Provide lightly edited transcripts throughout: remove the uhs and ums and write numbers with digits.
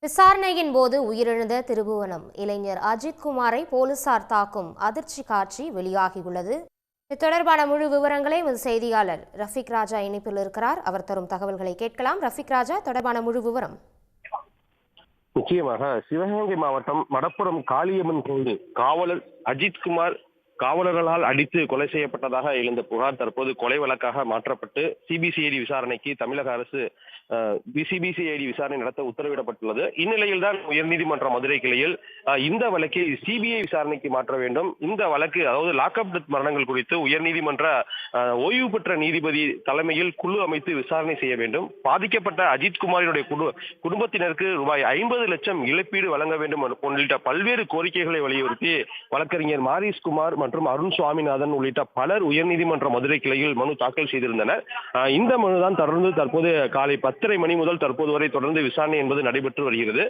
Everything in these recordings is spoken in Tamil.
விசாரணையின் போது உயிரிழந்த திருபுவனம் இளைஞர் அஜித் குமாரை போலீசார் தாக்கும் அதிர்ச்சி காட்சி வெளியாகியுள்ளது. இது தொடர்பான முழு விவரங்களை எமது செய்தியாளர் ரஃபீக் ராஜா இணைப்பில் இருக்கிறார். அவர் தரும் தகவல்களை கேட்கலாம். ரஃபீக் ராஜா, தொடர்பான முழு விவரம். நிச்சயமாக சிவகங்கை மாவட்டம் மடப்புறம் காளியம்மன் கோயில் காவலர் அஜித் குமார் காவலர்களால் அடித்து கொலை செய்யப்பட்டதாக எழுந்த புகார் தற்போது கொலை வழக்காக மாற்றப்பட்டு சிபிசிஐடி விசாரணைக்கு தமிழக அரசு சிபிசிஐடி விசாரணை நடத்த உத்தரவிடப்பட்டுள்ளது. இந்நிலையில் தான் உயர்நீதிமன்ற மதுரை கிளையில் இந்த வழக்கை சிபிஐ விசாரணைக்கு மாற்ற வேண்டும். இந்த வழக்கு, அதாவது லாக்அப் டெத் மரணங்கள் குறித்து உயர்நீதிமன்ற ஓய்வு பெற்ற நீதிபதி தலைமையில் குழு அமைத்து விசாரணை செய்ய வேண்டும். பாதிக்கப்பட்ட அஜித் குமாரினுடைய குடும்பத்தினருக்கு ரூபாய் 50 லட்சம் இழப்பீடு வழங்க வேண்டும் உள்ளிட்ட பல்வேறு கோரிக்கைகளை வலியுறுத்தி வழக்கறிஞர் மாரிஸ் குமார் மற்றும் அருண் சுவாமிநாதன் உள்ளிட்ட பலர் உயர்நீதிமன்ற மதுரை கிளையில் மனு தாக்கல் செய்திருந்தனர். இந்த மனுதான் தொடர்ந்து தற்போது காலை 10:30 மணி முதல் தற்போது வரை தொடர்ந்து விசாரணை என்பது நடைபெற்று வருகிறது.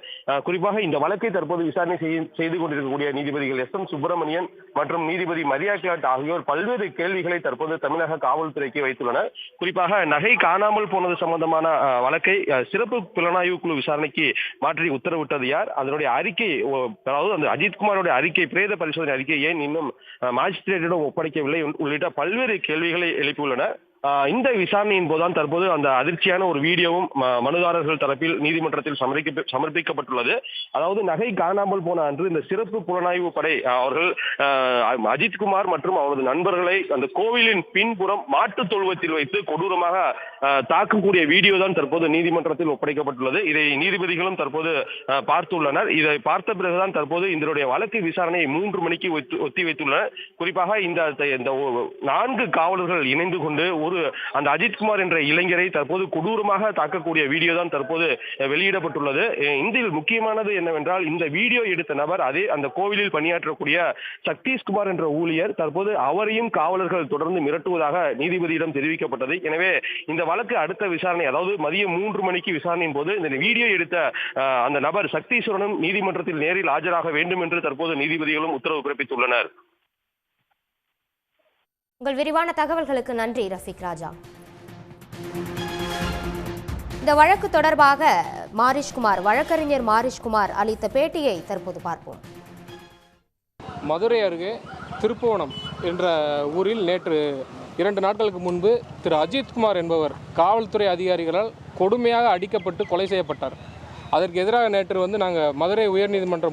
குறிப்பாக இந்த வழக்கை தற்போது விசாரணை செய்து கொண்டிருக்கக்கூடிய நீதிபதிகள் SM சுப்பிரமணியன் மற்றும் நீதிபதி மரியா கிளாட் ஆகியோர் பல்வேறு கேள்விகளை தற்போது தமிழக காவல்துறைக்கு வைத்துள்ளனர். குறிப்பாக நகை காணாமல் போனது சம்பந்தமான வழக்கை சிறப்பு புலனாய்வு குழு விசாரணைக்கு மாற்றி உத்தரவிட்டது யார்? அதனுடைய அறிக்கை, அதாவது அந்த அஜித்குமாரோட அறிக்கை, பிரேத பரிசோதனை அறிக்கை ஏன் இன்னும் மாஜிஸ்ட்ரேட்டிடம் ஒப்படைக்கவில்லை உள்ளிட்ட பல்வேறு கேள்விகளை எழுப்பியுள்ளனர். இந்த விசாரணையின் போதுதான் தற்போது அந்த அதிர்ச்சியான ஒரு வீடியோவும் மனுதாரர்கள் தரப்பில் நீதிமன்றத்தில் சமர்ப்பிக்கப்பட்டுள்ளது. அதாவது நகை காணாமல் போன அன்று இந்த சிறப்பு புலனாய்வு படை அவர்கள் அஜித்குமார் மற்றும் அவரது நண்பர்களை அந்த கோவிலின் பின்புறம் மாட்டு தொழுவத்தில் வைத்து கொடூரமாக தாக்கக்கூடிய வீடியோ தான் தற்போது நீதிமன்றத்தில் ஒப்படைக்கப்பட்டுள்ளது. இதை நீதிபதிகளும் தற்போது பார்த்துள்ளனர். இதை பார்த்த பிறகுதான் தற்போது இதனுடைய வழக்கு விசாரணையை 3 மணிக்கு ஒத்தி வைத்துள்ளனர். குறிப்பாக இந்த 4 காவலர்கள் இணைந்து கொண்டு அந்த அஜித்குமார் என்ற இளைஞரை தற்போது கொடூரமாக தாக்கக்கூடிய வீடியோ தான் தற்போது வெளியிடப்பட்டுள்ளது. இதில் முக்கியமானது என்னவென்றால், இந்த வீடியோ எடுத்த நபர் அதே அந்த கோவிலில் பணியாற்றக்கூடிய சக்தீஷ்குமார் என்ற ஊழியர். தற்போது அவரையும் காவலர்கள் தொடர்ந்து மிரட்டுவதாக நீதிபதியிடம் தெரிவிக்கப்பட்டது. எனவே இந்த வழக்கு அடுத்த விசாரணை, அதாவது மதியம் 3 மணிக்கு விசாரணையின் போது இந்த வீடியோ எடுத்த அந்த நபர் சக்தீஸ்வரனும் நீதிமன்றத்தில் நேரில் ஆஜராக வேண்டும் என்று தற்போது நீதிபதிகளும் உத்தரவு பிறப்பித்துள்ளனர். உங்கள் விரிவான தகவல்களுக்கு நன்றி ரஃபீக் ராஜா. இந்த வழக்கு தொடர்பாக வழக்கறிஞர் மாரிஷ்குமார் அளித்த பேட்டியை தற்போது பார்ப்போம். மதுரை அருகே திருப்புவனம் என்ற ஊரில் நேற்று 2 நாட்களுக்கு முன்பு திரு அஜித்குமார் என்பவர் காவல்துறை அதிகாரிகளால் கொடுமையாக அடிக்கப்பட்டு கொலை செய்யப்பட்டார். அதற்கு எதிராக நேற்று நாங்கள் மதுரை உயர்நீதிமன்ற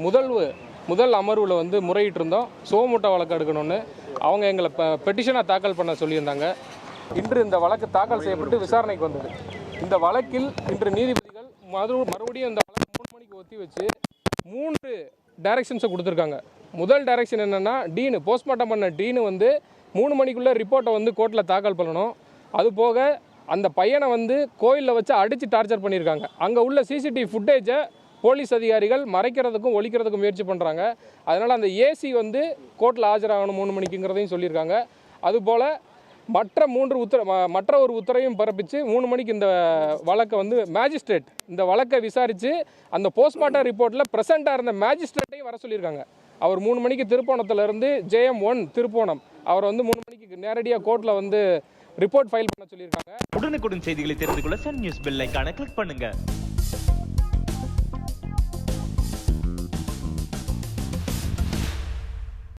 முதல் அமர்வில் முறையிட்டு இருந்தோம். சோமுட்டை வழக்கு எடுக்கணும்னு அவங்க எங்களை பெட்டிஷனாக தாக்கல் பண்ண சொல்லியிருந்தாங்க. இன்று இந்த வழக்கு தாக்கல் செய்யப்பட்டு விசாரணைக்கு வந்தது. இந்த வழக்கில் இன்று நீதிபதிகள் மறுபடியும் இந்த வழக்கு 3 மணிக்கு ஒத்தி வச்சு 3 டைரக்ஷன்ஸை கொடுத்துருக்காங்க. முதல் டைரக்ஷன் என்னென்னா, போஸ்ட்மார்ட்டம் பண்ண டீனு 3 மணிக்குள்ளே ரிப்போர்ட்டை கோர்ட்டில் தாக்கல் பண்ணணும். அதுபோக அந்த பையனை கோயிலில் வச்சு அடித்து டார்ச்சர் பண்ணியிருக்காங்க. அங்கே உள்ள CCTV ஃபுட்டேஜை போலீஸ் அதிகாரிகள் மறைக்கிறதுக்கும் ஒழிக்கிறதுக்கும் முயற்சி பண்ணுறாங்க. அதனால் அந்த AC கோர்ட்டில் ஆஜராகணும் 3 மணிக்குங்கிறதையும் சொல்லியிருக்காங்க. அதுபோல் மற்ற ஒரு உத்தரவையும் பிறப்பித்து 3 மணிக்கு இந்த வழக்கை மேஜிஸ்ட்ரேட் இந்த வழக்கை விசாரித்து அந்த போஸ்ட்மார்ட்டம் ரிப்போர்ட்டில் ப்ரெசென்ட்டாக இருந்த மேஜிஸ்ட்ரேட்டையும் வர சொல்லியிருக்காங்க. அவர் 3 மணிக்கு திருப்போணத்திலிருந்து JM1 திருப்போணம் அவர் 3 மணிக்கு நேரடியாக கோர்ட்டில் ரிப்போர்ட் ஃபைல் பண்ண சொல்லியிருக்காங்க. உடனுக்குடன் செய்திகளை தெரிந்து கொள்ள சன் நியூஸ் பெல் ஐகானை கிளிக் பண்ணுங்க.